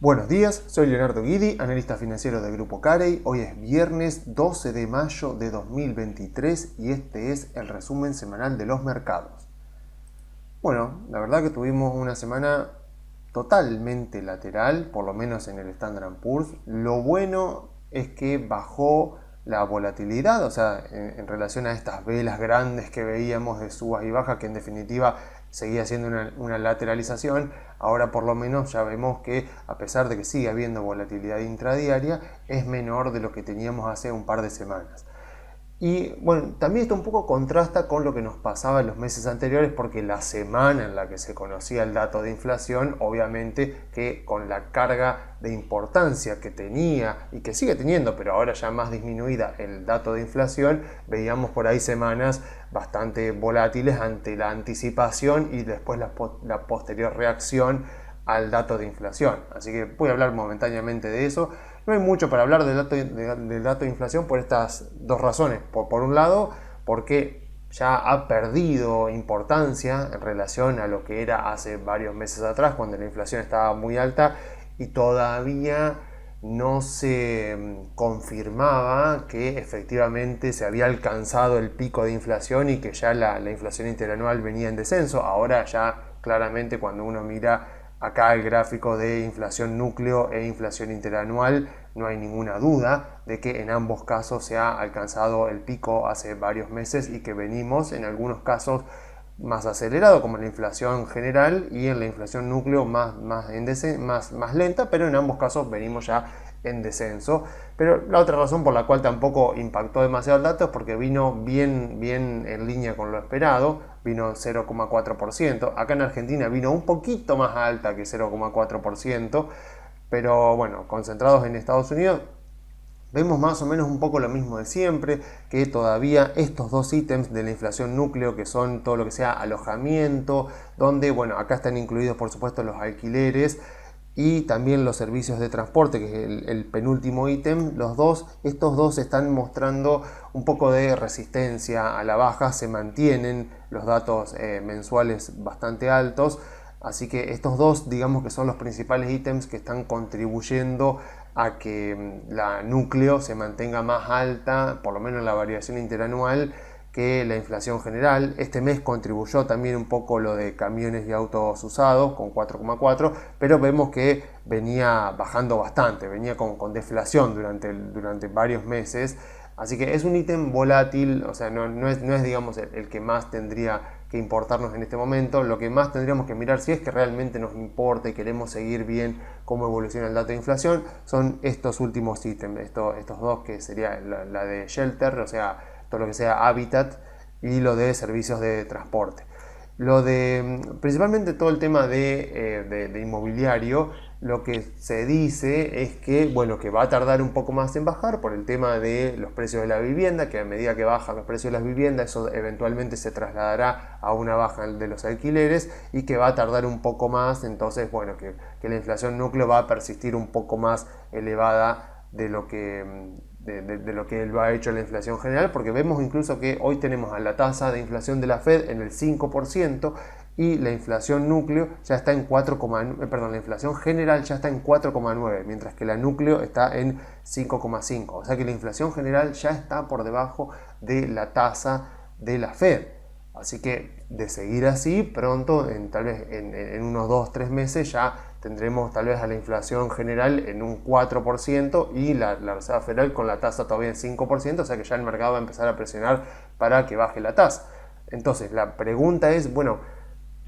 Buenos días, soy Leonardo Guidi, analista financiero de Grupo Carey. Hoy es viernes 12 de mayo de 2023 y este es el resumen semanal de los mercados. Bueno, la verdad que tuvimos una semana totalmente lateral, por lo menos en el Standard & Poor's. Lo bueno es que bajó la volatilidad, o sea, en relación a estas velas grandes que veíamos de subas y bajas, que en definitiva seguía siendo una lateralización. Ahora por lo menos ya vemos que, a pesar de que sigue habiendo volatilidad intradiaria, es menor de lo que teníamos hace un par de semanas. Y bueno, también esto un poco contrasta con lo que nos pasaba en los meses anteriores, porque la semana en la que se conocía el dato de inflación, obviamente que con la carga de importancia que tenía y que sigue teniendo, pero ahora ya más disminuida, el dato de inflación, veíamos por ahí semanas bastante volátiles ante la anticipación y después la posterior reacción al dato de inflación. Así que voy a hablar momentáneamente de eso. No hay mucho para hablar del dato de inflación por estas dos razones. Por un lado, porque ya ha perdido importancia en relación a lo que era hace varios meses atrás, cuando la inflación estaba muy alta y todavía no se confirmaba que efectivamente se había alcanzado el pico de inflación y que ya la inflación interanual venía en descenso. Ahora ya claramente, cuando uno mira acá el gráfico de inflación núcleo e inflación interanual, no hay ninguna duda de que en ambos casos se ha alcanzado el pico hace varios meses y que venimos en algunos casos más acelerado, como en la inflación general, y en la inflación núcleo más lenta, pero en ambos casos venimos ya en descenso. Pero la otra razón por la cual tampoco impactó demasiado el dato es porque vino bien en línea con lo esperado, vino 0,4%. Acá en Argentina vino un poquito más alta que 0,4%, pero bueno, concentrados en Estados Unidos, vemos más o menos un poco lo mismo de siempre, que todavía estos dos ítems de la inflación núcleo, que son todo lo que sea alojamiento, donde, bueno, acá están incluidos por supuesto los alquileres y también los servicios de transporte, que es el penúltimo ítem. Estos dos están mostrando un poco de resistencia a la baja, se mantienen los datos mensuales bastante altos. Así que estos dos, digamos que son los principales ítems que están contribuyendo a que la núcleo se mantenga más alta, por lo menos en la variación interanual, que la inflación general. Este mes contribuyó también un poco lo de camiones y autos usados con 4,4, pero vemos que venía bajando bastante, venía con deflación durante varios meses. Así que es un ítem volátil, o sea, no es digamos, el que más tendría que importarnos en este momento. Lo que más tendríamos que mirar, si es que realmente nos importa y queremos seguir bien cómo evoluciona el dato de inflación, son estos últimos ítems, estos dos, que sería la de shelter, o sea, todo lo que sea hábitat, y lo de servicios de transporte. Lo de principalmente todo el tema de inmobiliario, lo que se dice es que, bueno, que va a tardar un poco más en bajar por el tema de los precios de la vivienda, que a medida que bajan los precios de las viviendas, eso eventualmente se trasladará a una baja de los alquileres, y que va a tardar un poco más. Entonces, bueno, que la inflación núcleo va a persistir un poco más elevada de lo que lo ha hecho la inflación general, porque vemos incluso que hoy tenemos a la tasa de inflación de la Fed en el 5% y la inflación núcleo ya está en 4,9, perdón, la inflación general ya está en 4,9, mientras que la núcleo está en 5,5. O sea que la inflación general ya está por debajo de la tasa de la Fed. Así que, de seguir así, pronto, tal vez en unos 2-3 meses, ya tendremos tal vez a la inflación general en un 4% y la Reserva Federal con la tasa todavía en 5%, o sea que ya el mercado va a empezar a presionar para que baje la tasa. Entonces, la pregunta es, bueno,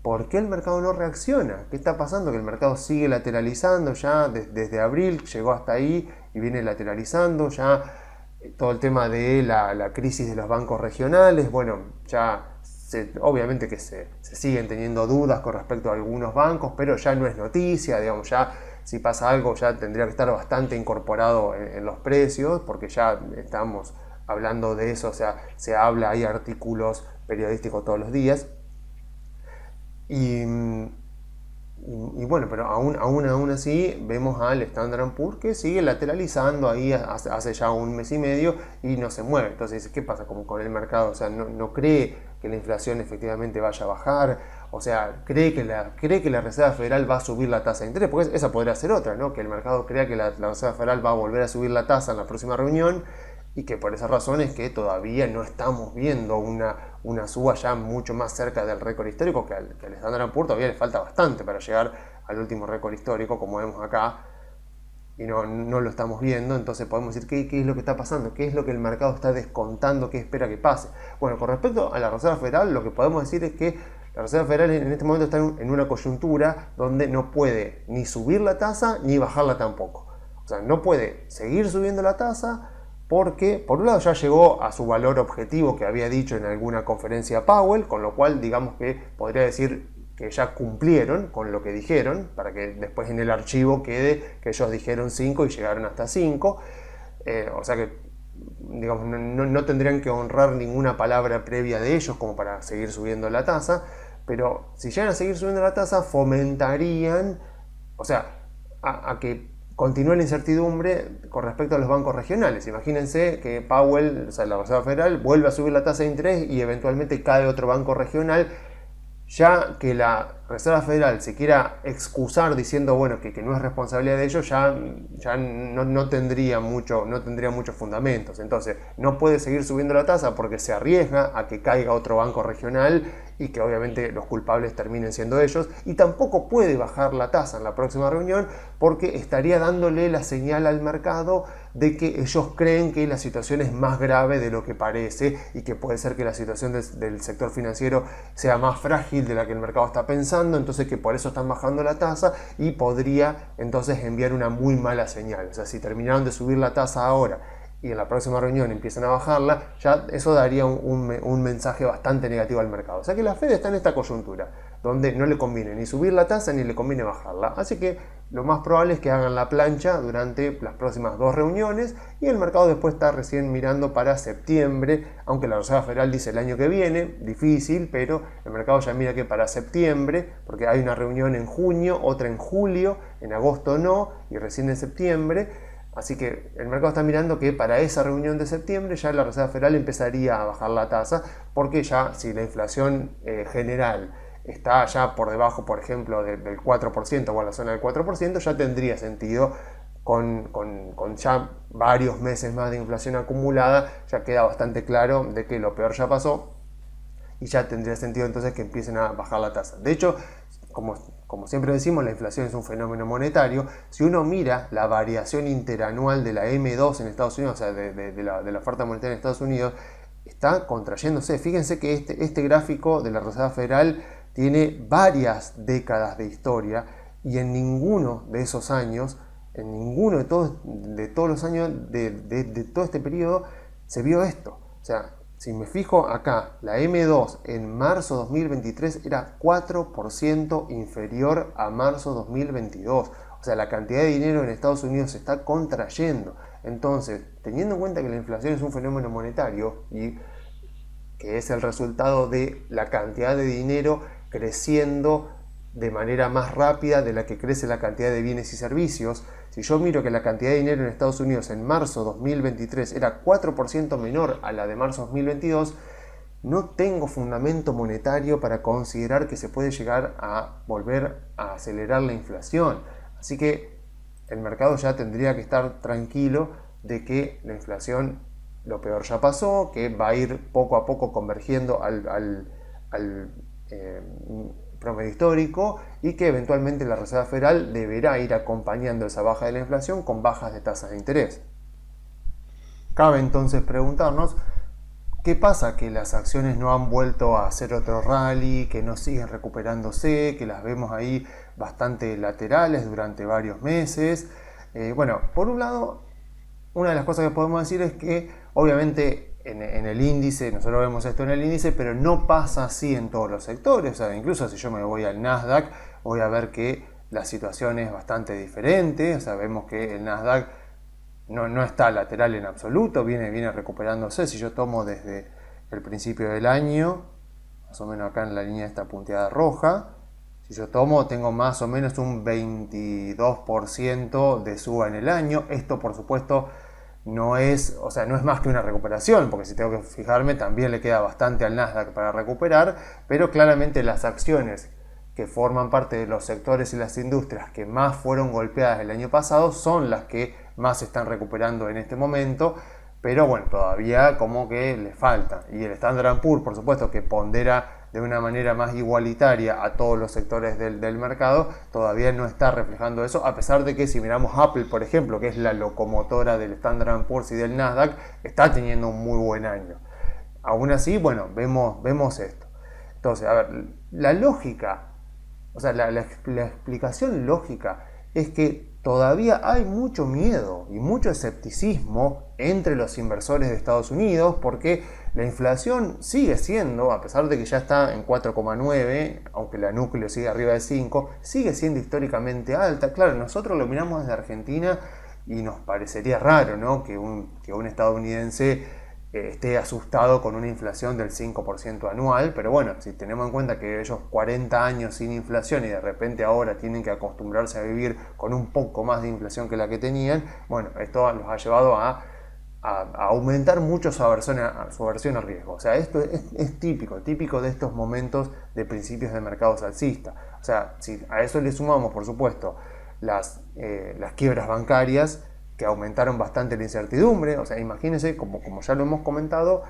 ¿por qué el mercado no reacciona? ¿Qué está pasando? Que el mercado sigue lateralizando ya desde abril, llegó hasta ahí y viene lateralizando ya. Todo el tema de la crisis de los bancos regionales, bueno, ya obviamente que se siguen teniendo dudas con respecto a algunos bancos, pero ya no es noticia, digamos, ya si pasa algo ya tendría que estar bastante incorporado en los precios, porque ya estamos hablando de eso, o sea, se habla, hay artículos periodísticos todos los días. Y bueno, pero aún así vemos al Standard & Poor's que sigue lateralizando ahí hace ya un mes y medio y no se mueve. Entonces, ¿qué pasa con el mercado? O sea, no cree que la inflación efectivamente vaya a bajar, O sea, cree que la Reserva Federal va a subir la tasa de interés, porque esa podría ser otra, ¿no? Que el mercado crea que la Reserva Federal va a volver a subir la tasa en la próxima reunión y que por esa razón es que todavía no estamos viendo una suba ya mucho más cerca del récord histórico, que al Standard & Poor's todavía le falta bastante para llegar al último récord histórico, como vemos acá, y no lo estamos viendo. Entonces podemos decir ¿qué es lo que está pasando? ¿Qué es lo que el mercado está descontando? ¿Qué espera que pase? Bueno, con respecto a la Reserva Federal, lo que podemos decir es que la Reserva Federal en este momento está en una coyuntura donde no puede ni subir la tasa ni bajarla tampoco. O sea, no puede seguir subiendo la tasa porque, por un lado, ya llegó a su valor objetivo que había dicho en alguna conferencia Powell, con lo cual, digamos que podría decir que ya cumplieron con lo que dijeron, para que después en el archivo quede que ellos dijeron 5 y llegaron hasta 5. O sea que, digamos, no tendrían que honrar ninguna palabra previa de ellos como para seguir subiendo la tasa, pero si llegan a seguir subiendo la tasa, fomentarían, o sea, a que continúe la incertidumbre con respecto a los bancos regionales. Imagínense que Powell, o sea, la Reserva Federal, vuelve a subir la tasa de interés y eventualmente cae otro banco regional. Ya que la Reserva Federal se quiera excusar diciendo bueno que no es responsabilidad de ellos, ya no tendría muchos fundamentos. Entonces no puede seguir subiendo la tasa porque se arriesga a que caiga otro banco regional y que obviamente los culpables terminen siendo ellos, y tampoco puede bajar la tasa en la próxima reunión porque estaría dándole la señal al mercado de que ellos creen que la situación es más grave de lo que parece y que puede ser que la situación del sector financiero sea más frágil de la que el mercado está pensando, entonces que por eso están bajando la tasa y podría entonces enviar una muy mala señal. O sea, si terminaron de subir la tasa ahora y en la próxima reunión empiezan a bajarla, ya eso daría un mensaje bastante negativo al mercado. O sea que la Fed está en esta coyuntura, donde no le conviene ni subir la tasa ni le conviene bajarla. Así que lo más probable es que hagan la plancha durante las próximas 2 reuniones y el mercado después está recién mirando para septiembre, aunque la Reserva Federal dice el año que viene, difícil, pero el mercado ya mira que para septiembre, porque hay una reunión en junio, otra en julio, en agosto no, y recién en septiembre. Así que el mercado está mirando que para esa reunión de septiembre ya la Reserva Federal empezaría a bajar la tasa, porque ya si la inflación general está ya por debajo, por ejemplo, del 4% o a la zona del 4%, ya tendría sentido con ya varios meses más de inflación acumulada, ya queda bastante claro de que lo peor ya pasó y ya tendría sentido entonces que empiecen a bajar la tasa. De hecho, como siempre decimos, la inflación es un fenómeno monetario. Si uno mira la variación interanual de la M2 en Estados Unidos, o sea, de la oferta monetaria en Estados Unidos, está contrayéndose. Fíjense que este gráfico de la Reserva Federal tiene varias décadas de historia y en ninguno de esos años, en ninguno de todos los años de todo este periodo, se vio esto. O sea, si me fijo acá, la M2 en marzo 2023 era 4% inferior a marzo 2022. O sea, la cantidad de dinero en Estados Unidos se está contrayendo. Entonces, teniendo en cuenta que la inflación es un fenómeno monetario y que es el resultado de la cantidad de dinero creciendo de manera más rápida de la que crece la cantidad de bienes y servicios. Si yo miro que la cantidad de dinero en Estados Unidos en marzo 2023 era 4% menor a la de marzo 2022, no tengo fundamento monetario para considerar que se puede llegar a volver a acelerar la inflación. Así que el mercado ya tendría que estar tranquilo de que la inflación, lo peor ya pasó, que va a ir poco a poco convergiendo al promedio histórico y que eventualmente la Reserva Federal deberá ir acompañando esa baja de la inflación con bajas de tasas de interés. Cabe entonces preguntarnos qué pasa, que las acciones no han vuelto a hacer otro rally, que no siguen recuperándose, que las vemos ahí bastante laterales durante varios meses. Bueno, por un lado, una de las cosas que podemos decir es que obviamente en el índice, nosotros vemos esto en el índice, pero no pasa así en todos los sectores. O sea, incluso si yo me voy al Nasdaq, voy a ver que la situación es bastante diferente. O sea, vemos que el Nasdaq no está lateral en absoluto, viene recuperándose. Si yo tomo desde el principio del año, más o menos acá en la línea esta punteada roja, si yo tomo, tengo más o menos un 22% de suba en el año. Esto, por supuesto, no es, o sea, no es más que una recuperación, porque si tengo que fijarme también le queda bastante al Nasdaq para recuperar, pero claramente las acciones que forman parte de los sectores y las industrias que más fueron golpeadas el año pasado son las que más se están recuperando en este momento, pero bueno, todavía como que le falta. Y el Standard & Poor's, por supuesto, que pondera de una manera más igualitaria a todos los sectores del mercado, todavía no está reflejando eso, a pesar de que si miramos Apple, por ejemplo, que es la locomotora del Standard & Poor's y del Nasdaq, está teniendo un muy buen año. Aún así, bueno, vemos esto. Entonces, a ver, la lógica, o sea, la explicación lógica es que todavía hay mucho miedo y mucho escepticismo entre los inversores de Estados Unidos porque la inflación sigue siendo, a pesar de que ya está en 4,9, aunque la núcleo sigue arriba de 5, sigue siendo históricamente alta. Claro, nosotros lo miramos desde Argentina y nos parecería raro, ¿no?, que un estadounidense esté asustado con una inflación del 5% anual, pero bueno, si tenemos en cuenta que ellos 40 años sin inflación y de repente ahora tienen que acostumbrarse a vivir con un poco más de inflación que la que tenían, bueno, esto los ha llevado a aumentar mucho su aversión a riesgo. O sea, esto es típico de estos momentos de principios de mercados alcista. O sea, si a eso le sumamos, por supuesto, las quiebras bancarias, que aumentaron bastante la incertidumbre. O sea, imagínense, como ya lo hemos comentado,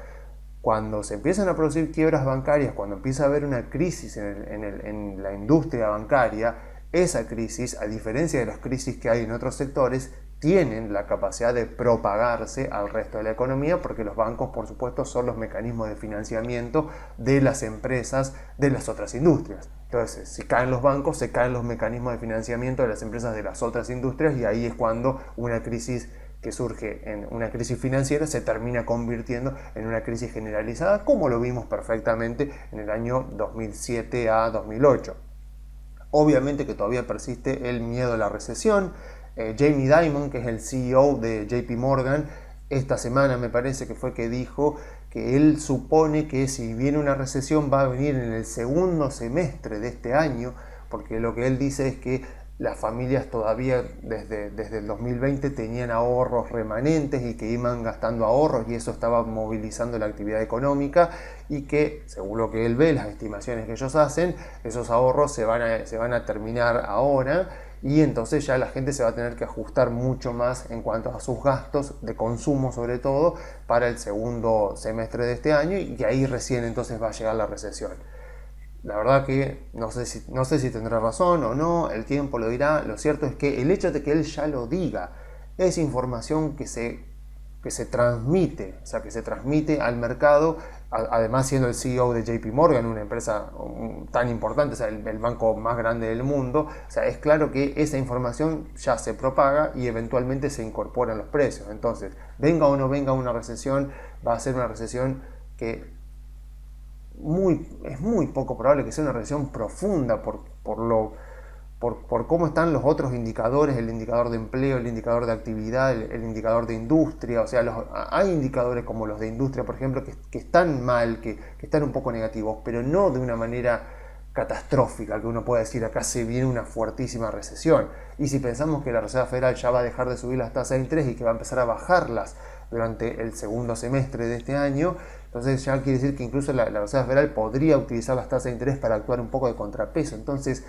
cuando se empiezan a producir quiebras bancarias, cuando empieza a haber una crisis en la industria bancaria, esa crisis, a diferencia de las crisis que hay en otros sectores, tienen la capacidad de propagarse al resto de la economía, porque los bancos, por supuesto, son los mecanismos de financiamiento de las empresas de las otras industrias. Entonces, si caen los bancos, se caen los mecanismos de financiamiento de las empresas de las otras industrias, y ahí es cuando una crisis que surge en una crisis financiera se termina convirtiendo en una crisis generalizada, como lo vimos perfectamente en el año 2007 a 2008. Obviamente que todavía persiste el miedo a la recesión. Jamie Dimon, que es el CEO de JP Morgan, esta semana me parece que fue que dijo que él supone que si viene una recesión va a venir en el segundo semestre de este año, porque lo que él dice es que las familias todavía desde el 2020 tenían ahorros remanentes y que iban gastando ahorros, y eso estaba movilizando la actividad económica, y que, según lo que él ve, las estimaciones que ellos hacen, esos ahorros se van a terminar ahora, y entonces ya la gente se va a tener que ajustar mucho más en cuanto a sus gastos de consumo, sobre todo para el segundo semestre de este año, y ahí recién entonces va a llegar la recesión. La verdad que no sé si tendrá razón o no, el tiempo lo dirá. Lo cierto es que el hecho de que él ya lo diga es información que se transmite, o sea, que se transmite al mercado, además siendo el CEO de JP Morgan, una empresa tan importante, o sea, el banco más grande del mundo. O sea, es claro que esa información ya se propaga y eventualmente se incorpora en los precios. Entonces, venga o no venga una recesión, va a ser una recesión que es muy poco probable que sea una recesión profunda por cómo están los otros indicadores, el indicador de empleo, el indicador de actividad, el indicador de industria. O sea, hay indicadores como los de industria, por ejemplo, que están mal, que están un poco negativos, pero no de una manera catastrófica, que uno pueda decir acá se viene una fuertísima recesión. Y si pensamos que la Reserva Federal ya va a dejar de subir las tasas de interés y que va a empezar a bajarlas durante el segundo semestre de este año, entonces ya quiere decir que incluso la Reserva Federal podría utilizar las tasas de interés para actuar un poco de contrapeso. Entonces,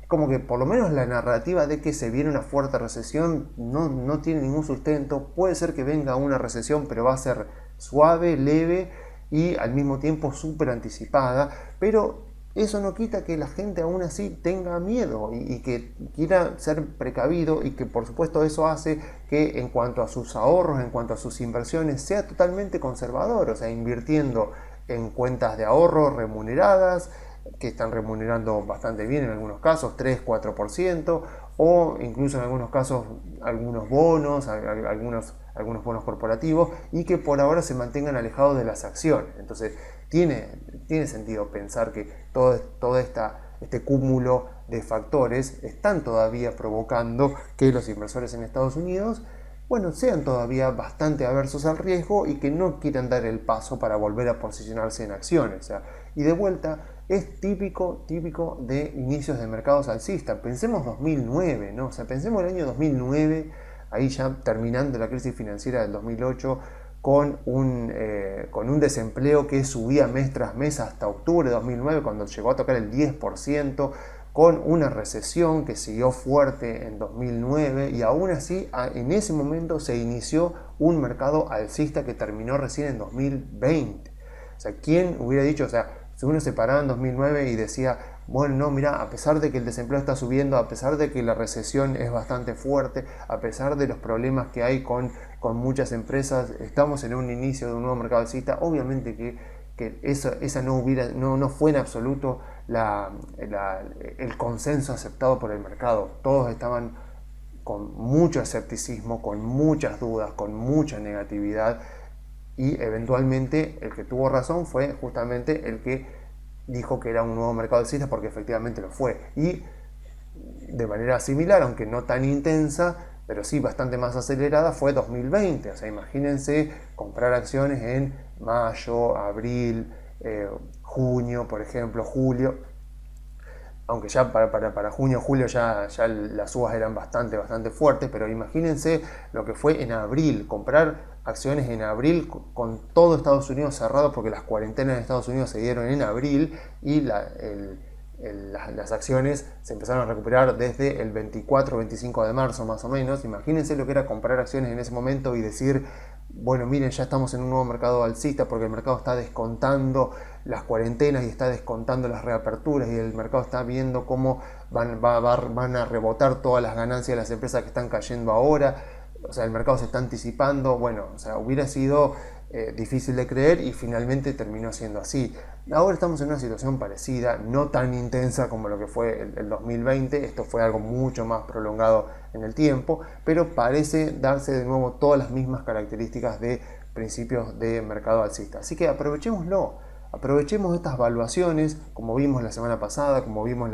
como que por lo menos la narrativa de que se viene una fuerte recesión no tiene ningún sustento. Puede ser que venga una recesión, pero va a ser suave, leve y al mismo tiempo súper anticipada, pero eso no quita que la gente aún así tenga miedo y que quiera ser precavido, y que por supuesto eso hace que en cuanto a sus ahorros, en cuanto a sus inversiones, sea totalmente conservador. O sea, invirtiendo en cuentas de ahorro remuneradas, que están remunerando bastante bien en algunos casos, 3-4%, o incluso en algunos casos algunos bonos, algunos bonos corporativos, y que por ahora se mantengan alejados de las acciones. Entonces tiene sentido pensar que todo este cúmulo de factores están todavía provocando que los inversores en Estados Unidos, bueno, sean todavía bastante aversos al riesgo y que no quieran dar el paso para volver a posicionarse en acciones. O sea, y de vuelta, es típico de inicios de mercados alcistas. Pensemos 2009, ¿no? O sea, pensemos el año 2009, ahí ya terminando la crisis financiera del 2008, con un desempleo que subía mes tras mes hasta octubre de 2009, cuando llegó a tocar el 10%, con una recesión que siguió fuerte en 2009, y aún así en ese momento se inició un mercado alcista que terminó recién en 2020. O sea, ¿quién hubiera dicho? O sea, si uno se paraba en 2009 y decía, bueno, no, mira, a pesar de que el desempleo está subiendo, a pesar de que la recesión es bastante fuerte, a pesar de los problemas que hay con muchas empresas, estamos en un inicio de un nuevo mercado alcista. Obviamente que esa no fue en absoluto el consenso aceptado por el mercado. Todos estaban con mucho escepticismo, con muchas dudas, con mucha negatividad, y eventualmente el que tuvo razón fue justamente el que dijo que era un nuevo mercado alcista, porque efectivamente lo fue. Y de manera similar, aunque no tan intensa, pero sí bastante más acelerada, fue 2020. O sea, imagínense comprar acciones en mayo, abril, junio, por ejemplo, julio. Aunque ya para junio, julio ya las subas eran bastante fuertes, pero imagínense lo que fue en abril, comprar acciones en abril con todo Estados Unidos cerrado, porque las cuarentenas en Estados Unidos se dieron en abril, y las acciones se empezaron a recuperar desde el 24-25 de marzo más o menos. Imagínense lo que era comprar acciones en ese momento y decir, bueno, miren, ya estamos en un nuevo mercado alcista, porque el mercado está descontando las cuarentenas y está descontando las reaperturas, y el mercado está viendo cómo van a rebotar todas las ganancias de las empresas que están cayendo ahora. O sea, el mercado se está anticipando. Bueno, o sea, hubiera sido difícil de creer, y finalmente terminó siendo así. Ahora estamos en una situación parecida, no tan intensa como lo que fue el 2020. Esto fue algo mucho más prolongado en el tiempo, pero parece darse de nuevo todas las mismas características de principios de mercado alcista. Así que aprovechémoslo, aprovechemos estas valuaciones, como vimos la semana pasada, como vimos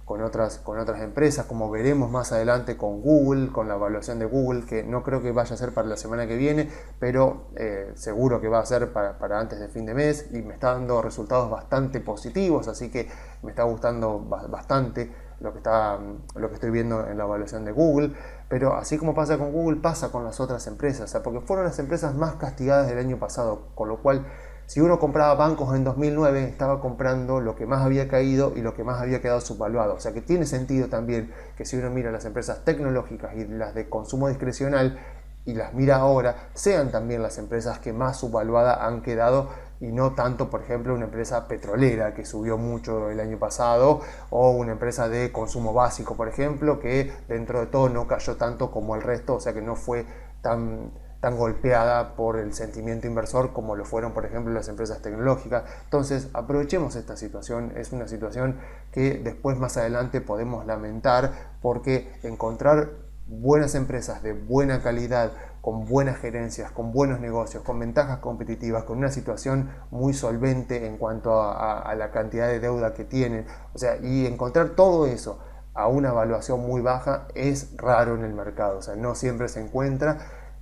con otras empresas, como veremos más adelante con Google, con la evaluación de Google, que no creo que vaya a ser para la semana que viene, pero seguro que va a ser para antes de fin de mes, y me está dando resultados bastante positivos, así que me está gustando bastante lo que estoy viendo en la evaluación de Google. Pero así como pasa con Google, pasa con las otras empresas, o sea, porque fueron las empresas más castigadas del año pasado, con lo cual, si uno compraba bancos en 2009, estaba comprando lo que más había caído y lo que más había quedado subvaluado. O sea que tiene sentido también que si uno mira las empresas tecnológicas y las de consumo discrecional y las mira ahora, sean también las empresas que más subvaluadas han quedado, y no tanto, por ejemplo, una empresa petrolera que subió mucho el año pasado, o una empresa de consumo básico, por ejemplo, que dentro de todo no cayó tanto como el resto, o sea que no fue tan golpeada por el sentimiento inversor como lo fueron, por ejemplo, las empresas tecnológicas. Entonces, aprovechemos esta situación. Es una situación que después, más adelante, podemos lamentar, porque encontrar buenas empresas de buena calidad, con buenas gerencias, con buenos negocios, con ventajas competitivas, con una situación muy solvente en cuanto a la cantidad de deuda que tienen, o sea, y encontrar todo eso a una evaluación muy baja es raro en el mercado. O sea, no siempre se encuentra,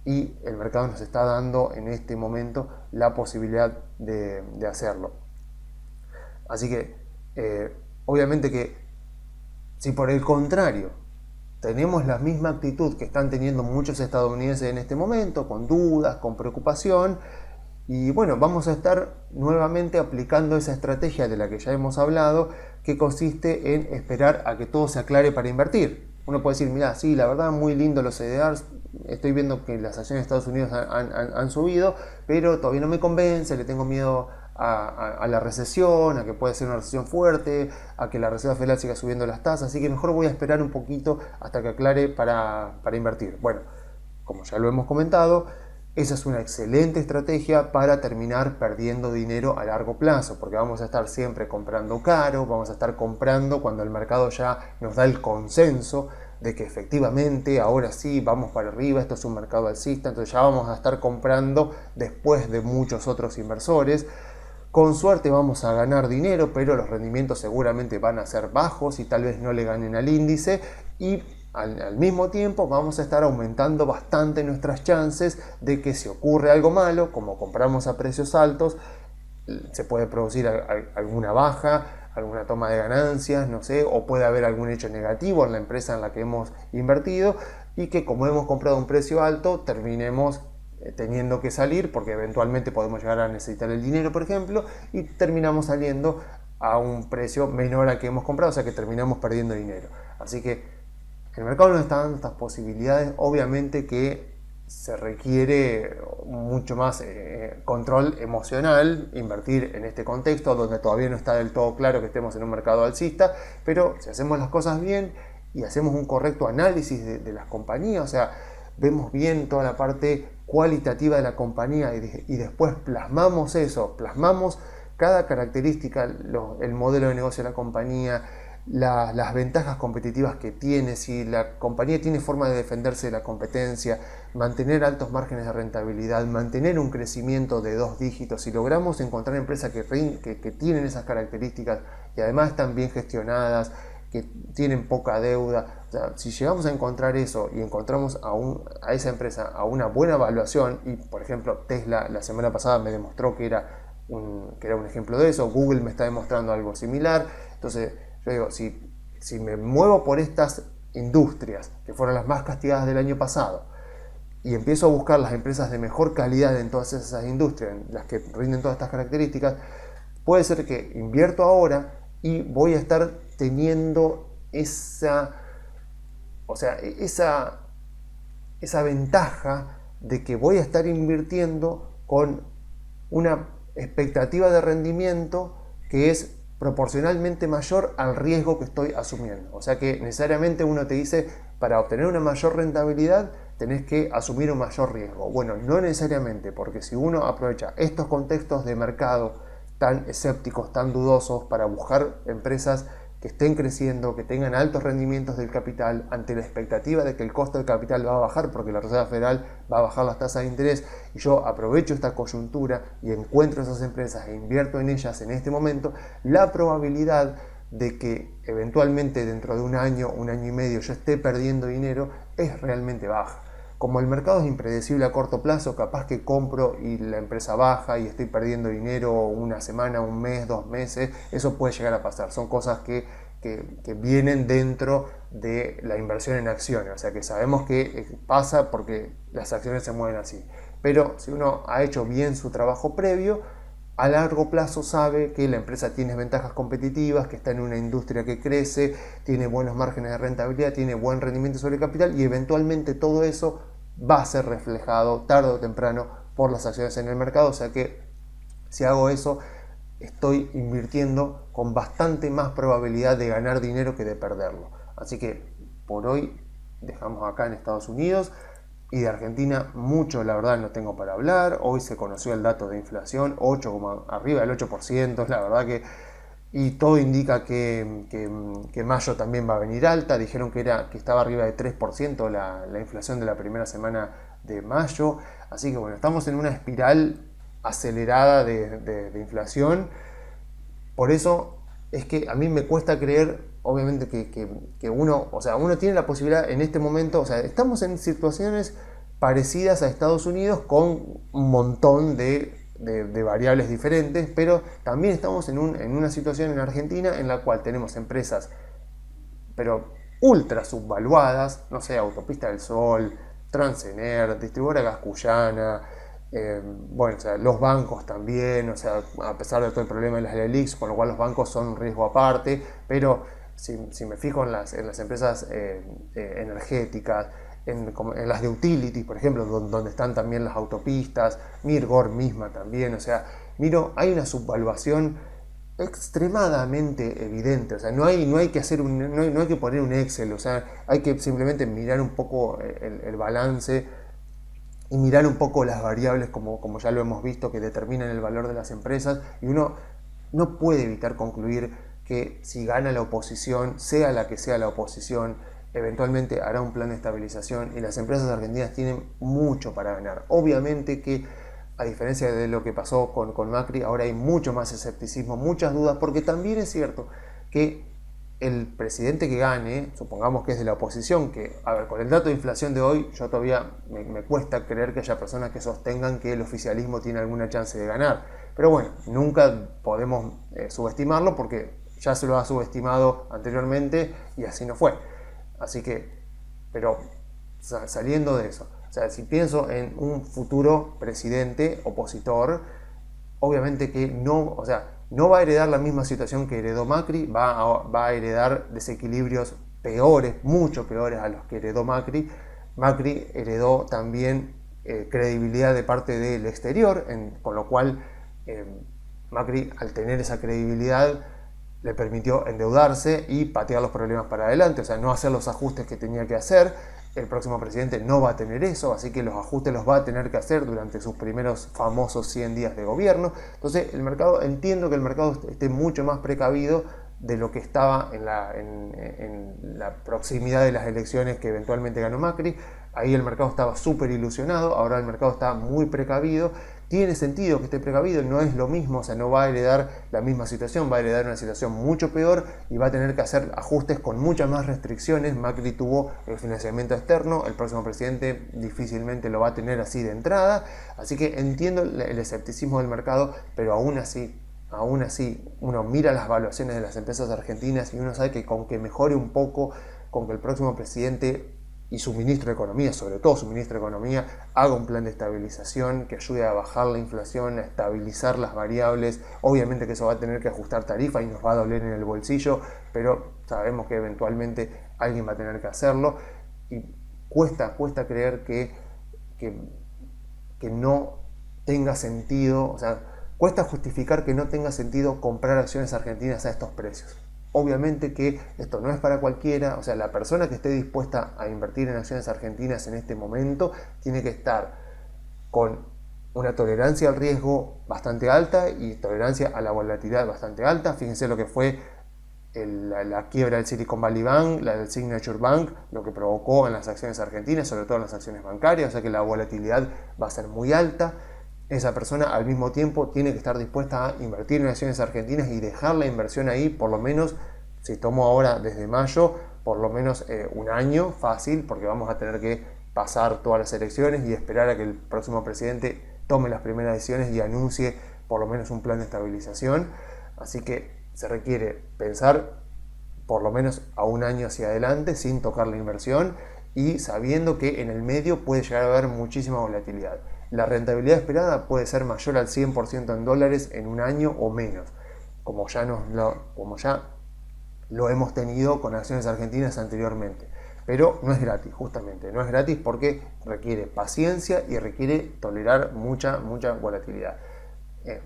y el mercado nos está dando en este momento la posibilidad de hacerlo. Así que obviamente que si por el contrario tenemos la misma actitud que están teniendo muchos estadounidenses en este momento, con dudas, con preocupación, y bueno, vamos a estar nuevamente aplicando esa estrategia de la que ya hemos hablado, que consiste en esperar a que todo se aclare para invertir. Uno puede decir, mira, sí, la verdad, muy lindo los CDRs, estoy viendo que las acciones de Estados Unidos han subido, pero todavía no me convence, le tengo miedo a la recesión, a que puede ser una recesión fuerte, a que la Reserva Federal siga subiendo las tasas, así que mejor voy a esperar un poquito hasta que aclare para invertir. Bueno, como ya lo hemos comentado, esa es una excelente estrategia para terminar perdiendo dinero a largo plazo, porque vamos a estar siempre comprando caro, vamos a estar comprando cuando el mercado ya nos da el consenso de que efectivamente ahora sí vamos para arriba, esto es un mercado alcista, entonces ya vamos a estar comprando después de muchos otros inversores. Con suerte vamos a ganar dinero, pero los rendimientos seguramente van a ser bajos y tal vez no le ganen al índice, y al mismo tiempo vamos a estar aumentando bastante nuestras chances de que si ocurre algo malo, como compramos a precios altos, se puede producir alguna baja, alguna toma de ganancias, no sé, o puede haber algún hecho negativo en la empresa en la que hemos invertido y que como hemos comprado a un precio alto terminemos teniendo que salir porque eventualmente podemos llegar a necesitar el dinero, por ejemplo, y terminamos saliendo a un precio menor al que hemos comprado, o sea que terminamos perdiendo dinero. Así que el mercado nos está dando estas posibilidades, obviamente que se requiere mucho más control emocional, invertir en este contexto donde todavía no está del todo claro que estemos en un mercado alcista, pero si hacemos las cosas bien y hacemos un correcto análisis de las compañías, o sea, vemos bien toda la parte cualitativa de la compañía y después plasmamos eso, plasmamos cada característica, el modelo de negocio de la compañía, las ventajas competitivas que tiene, si la compañía tiene forma de defenderse de la competencia, mantener altos márgenes de rentabilidad, mantener un crecimiento de 2 dígitos. Si logramos encontrar empresas que tienen esas características y además están bien gestionadas, que tienen poca deuda, o sea, si llegamos a encontrar eso y encontramos a esa empresa a una buena evaluación, y por ejemplo Tesla la semana pasada me demostró que era un ejemplo de eso, Google me está demostrando algo similar, entonces yo digo, si me muevo por estas industrias que fueron las más castigadas del año pasado y empiezo a buscar las empresas de mejor calidad en todas esas industrias, las que rinden todas estas características, puede ser que invierto ahora y voy a estar teniendo esa ventaja de que voy a estar invirtiendo con una expectativa de rendimiento que es proporcionalmente mayor al riesgo que estoy asumiendo. O sea que necesariamente uno te dice, para obtener una mayor rentabilidad tenés que asumir un mayor riesgo. Bueno, no necesariamente, porque si uno aprovecha estos contextos de mercado tan escépticos, tan dudosos, para buscar empresas que estén creciendo, que tengan altos rendimientos del capital, ante la expectativa de que el costo del capital va a bajar porque la Reserva Federal va a bajar las tasas de interés, y yo aprovecho esta coyuntura y encuentro esas empresas e invierto en ellas en este momento, la probabilidad de que eventualmente dentro de un año y medio yo esté perdiendo dinero es realmente baja. Como el mercado es impredecible a corto plazo, capaz que compro y la empresa baja y estoy perdiendo dinero una semana, un mes, 2 meses, eso puede llegar a pasar. Son cosas que vienen dentro de la inversión en acciones, o sea que sabemos que pasa porque las acciones se mueven así. Pero si uno ha hecho bien su trabajo previo, a largo plazo sabe que la empresa tiene ventajas competitivas, que está en una industria que crece, tiene buenos márgenes de rentabilidad, tiene buen rendimiento sobre el capital y eventualmente todo eso va a ser reflejado tarde o temprano por las acciones en el mercado. O sea que si hago eso, estoy invirtiendo con bastante más probabilidad de ganar dinero que de perderlo. Así que por hoy dejamos acá en Estados Unidos. Y de Argentina mucho, la verdad, no tengo para hablar. Hoy se conoció el dato de inflación, arriba del 8%, la verdad que... Y todo indica que mayo también va a venir alta. Dijeron que estaba arriba de 3% la inflación de la primera semana de mayo. Así que bueno, estamos en una espiral acelerada de inflación. Por eso es que a mí me cuesta creer, obviamente, que uno tiene la posibilidad en este momento, o sea, estamos en situaciones parecidas a Estados Unidos con un montón de variables diferentes, pero también estamos en una situación en Argentina en la cual tenemos empresas, pero ultra subvaluadas, no sé, Autopista del Sol, Transener, Distribuidora Gas Cuyana, bueno, o sea, los bancos también, o sea, a pesar de todo el problema de las LELIQs, con lo cual los bancos son un riesgo aparte, pero si me fijo en las empresas energéticas, en las de utilities, por ejemplo, donde están también las autopistas, Mirgor misma también, o sea, hay una subvaluación extremadamente evidente, o sea, no hay que hacer no hay que poner un Excel, o sea, hay que simplemente mirar un poco el balance y mirar un poco las variables como ya lo hemos visto que determinan el valor de las empresas, y uno no puede evitar concluir que si gana la oposición, sea la que sea la oposición, eventualmente hará un plan de estabilización y las empresas argentinas tienen mucho para ganar. Obviamente que a diferencia de lo que pasó con Macri, ahora hay mucho más escepticismo, muchas dudas, porque también es cierto que el presidente que gane, supongamos que es de la oposición, que, a ver, con el dato de inflación de hoy, yo todavía me cuesta creer que haya personas que sostengan que el oficialismo tiene alguna chance de ganar. Pero bueno, nunca podemos subestimarlo porque ya se lo ha subestimado anteriormente y así no fue. Así que, pero saliendo de eso, o sea, si pienso en un futuro presidente opositor, obviamente que no, o sea, no va a heredar la misma situación que heredó Macri, va a heredar desequilibrios peores, mucho peores a los que heredó Macri. Macri heredó también credibilidad de parte del exterior, con lo cual Macri, al tener esa credibilidad, le permitió endeudarse y patear los problemas para adelante, o sea, no hacer los ajustes que tenía que hacer. El próximo presidente no va a tener eso, así que los ajustes los va a tener que hacer durante sus primeros famosos 100 días de gobierno. Entonces, entiendo que el mercado esté mucho más precavido de lo que estaba en la proximidad de las elecciones que eventualmente ganó Macri. Ahí el mercado estaba súper ilusionado, ahora el mercado está muy precavido. Tiene sentido que esté precavido, no es lo mismo, o sea, no va a heredar la misma situación, va a heredar una situación mucho peor y va a tener que hacer ajustes con muchas más restricciones. Macri tuvo el financiamiento externo, el próximo presidente difícilmente lo va a tener así de entrada, así que entiendo el escepticismo del mercado, pero aún así uno mira las valuaciones de las empresas argentinas y uno sabe que con que mejore un poco, con que el próximo presidente y su ministro de Economía, sobre todo su ministro de Economía, haga un plan de estabilización que ayude a bajar la inflación, a estabilizar las variables. Obviamente que eso va a tener que ajustar tarifa y nos va a doler en el bolsillo, pero sabemos que eventualmente alguien va a tener que hacerlo y cuesta creer que no tenga sentido, o sea, cuesta justificar que no tenga sentido comprar acciones argentinas a estos precios. Obviamente que esto no es para cualquiera, o sea, la persona que esté dispuesta a invertir en acciones argentinas en este momento tiene que estar con una tolerancia al riesgo bastante alta y tolerancia a la volatilidad bastante alta. Fíjense lo que fue la quiebra del Silicon Valley Bank, la del Signature Bank, lo que provocó en las acciones argentinas, sobre todo en las acciones bancarias, o sea que la volatilidad va a ser muy alta. Esa persona al mismo tiempo tiene que estar dispuesta a invertir en acciones argentinas y dejar la inversión ahí por lo menos, si tomo ahora desde mayo, por lo menos un año fácil, porque vamos a tener que pasar todas las elecciones y esperar a que el próximo presidente tome las primeras decisiones y anuncie por lo menos un plan de estabilización. Así que se requiere pensar por lo menos a un año hacia adelante sin tocar la inversión y sabiendo que en el medio puede llegar a haber muchísima volatilidad. La rentabilidad esperada puede ser mayor al 100% en dólares en un año o menos, como ya lo hemos tenido con acciones argentinas anteriormente. Pero no es gratis, justamente, no es gratis porque requiere paciencia y requiere tolerar mucha volatilidad.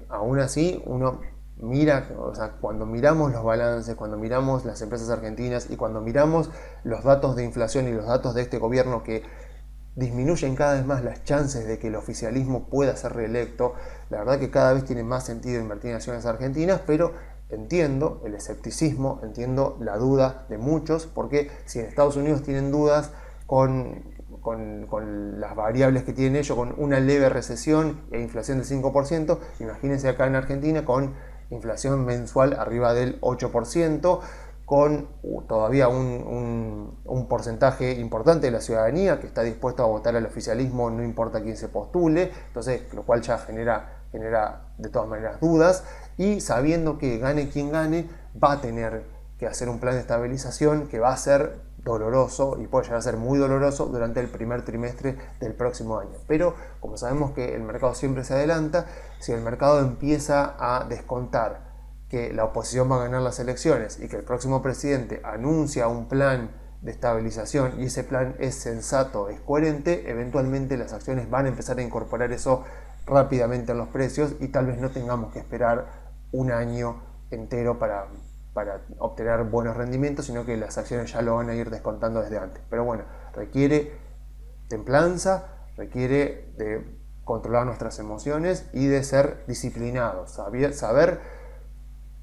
Aún así, uno mira, o sea, cuando miramos los balances, cuando miramos las empresas argentinas y cuando miramos los datos de inflación y los datos de este gobierno que disminuyen cada vez más las chances de que el oficialismo pueda ser reelecto, la verdad que cada vez tiene más sentido invertir en acciones argentinas, pero entiendo el escepticismo, entiendo la duda de muchos, porque si en Estados Unidos tienen dudas con las variables que tienen ellos, con una leve recesión e inflación del 5%, imagínense acá en Argentina con inflación mensual arriba del 8%, con todavía un porcentaje importante de la ciudadanía que está dispuesto a votar al oficialismo, no importa quién se postule, entonces, lo cual ya genera de todas maneras dudas, y sabiendo que gane quien gane, va a tener que hacer un plan de estabilización que va a ser doloroso y puede llegar a ser muy doloroso durante el primer trimestre del próximo año. Pero como sabemos que el mercado siempre se adelanta, si el mercado empieza a descontar que la oposición va a ganar las elecciones y que el próximo presidente anuncia un plan de estabilización y ese plan es sensato, es coherente, eventualmente las acciones van a empezar a incorporar eso rápidamente en los precios y tal vez no tengamos que esperar un año entero para obtener buenos rendimientos, sino que las acciones ya lo van a ir descontando desde antes. Pero bueno, requiere templanza, requiere de controlar nuestras emociones y de ser disciplinados, saber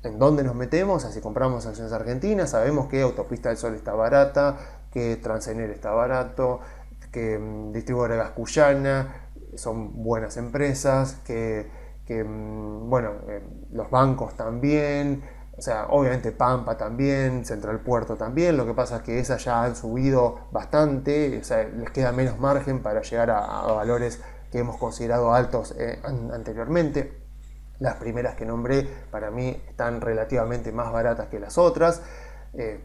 en dónde nos metemos. Así compramos acciones argentinas, sabemos que Autopista del Sol está barata, que Transener está barato, que Distribuidora de Gas Cuyana son buenas empresas, los bancos también, o sea, obviamente Pampa también, Central Puerto también. Lo que pasa es que esas ya han subido bastante, o sea, les queda menos margen para llegar a valores que hemos considerado altos anteriormente. Las primeras que nombré para mí están relativamente más baratas que las otras,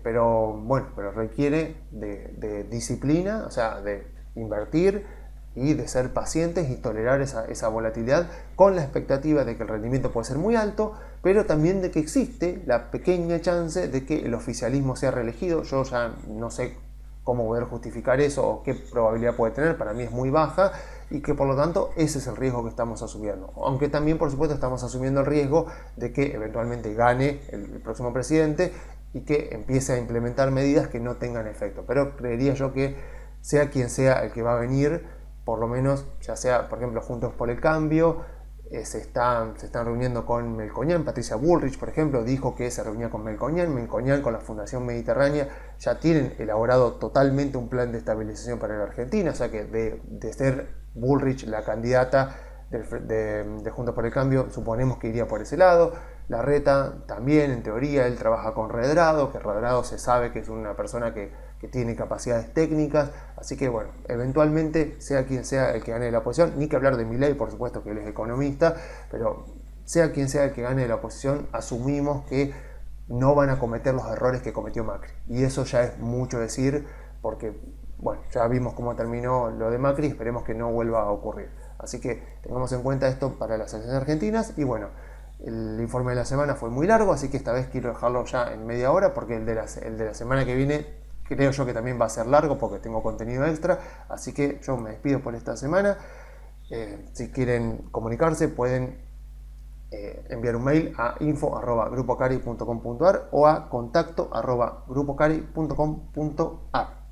pero bueno, pero requiere de disciplina, o sea, de invertir y de ser pacientes y tolerar esa volatilidad con la expectativa de que el rendimiento puede ser muy alto, pero también de que existe la pequeña chance de que el oficialismo sea reelegido. Yo ya no sé cómo poder justificar eso o qué probabilidad puede tener, para mí es muy baja, y que por lo tanto ese es el riesgo que estamos asumiendo. Aunque también por supuesto estamos asumiendo el riesgo de que eventualmente gane el próximo presidente y que empiece a implementar medidas que no tengan efecto. Pero creería yo que sea quien sea el que va a venir, por lo menos ya sea por ejemplo Juntos por el Cambio, se están reuniendo con Melconian. Patricia Bullrich, por ejemplo, dijo que se reunía con Melconian con la Fundación Mediterránea ya tienen elaborado totalmente un plan de estabilización para la Argentina, o sea que de ser Bullrich la candidata de Juntos por el Cambio, suponemos que iría por ese lado. Larreta también, en teoría, él trabaja con Redrado, que Redrado se sabe que es una persona que tiene capacidades técnicas, así que bueno, eventualmente, sea quien sea el que gane la oposición, ni que hablar de Milei, por supuesto que él es economista, pero sea quien sea el que gane la oposición, asumimos que no van a cometer los errores que cometió Macri, y eso ya es mucho decir, porque bueno, ya vimos cómo terminó lo de Macri, esperemos que no vuelva a ocurrir. Así que tengamos en cuenta esto para las elecciones argentinas. Y bueno, el informe de la semana fue muy largo, así que esta vez quiero dejarlo ya en media hora, porque el de la semana que viene creo yo que también va a ser largo porque tengo contenido extra. Así que yo me despido por esta semana. Si quieren comunicarse pueden enviar un mail a info@grupocari.com.ar o a contacto@grupocari.com.ar.